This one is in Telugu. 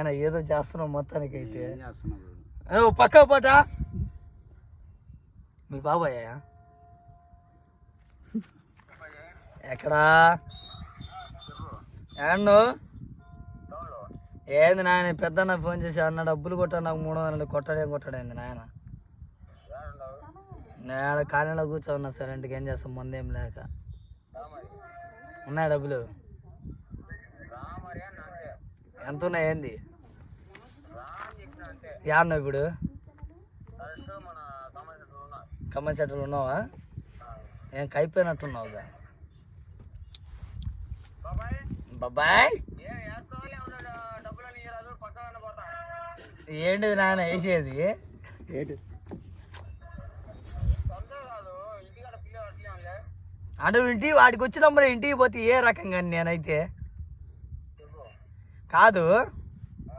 ఆయన ఏదో చేస్తున్నావు మొత్తానికి అయితే. పక్క పాట మీ బాబాయ్ ఎక్కడా ఏమన్నా ఏంది నాయన పెద్దన్న ఫోన్ చేసి అన్న డబ్బులు కొట్టాడు నాకు 300 కొట్టాడేంది నాయన. నేను కాలనీలో కూర్చోన్నా సరే ఇంటికి ఏం చేస్తాం ముందేం లేక. ఉన్నాయి డబ్బులు ఎంత ఉన్నాయి ఏంది యాన్న ఇప్పుడు కమ్మన్ సెంటర్లు ఉన్నావా? ఏం కైపోయినట్టున్నావుగా బాబాయ్. ఏంటిది నాయన వేసేది? అంటే ఇంటికి వాడికి వచ్చినప్పుడు ఇంటికి పోతే ఏ రకంగా నేనైతే కాదు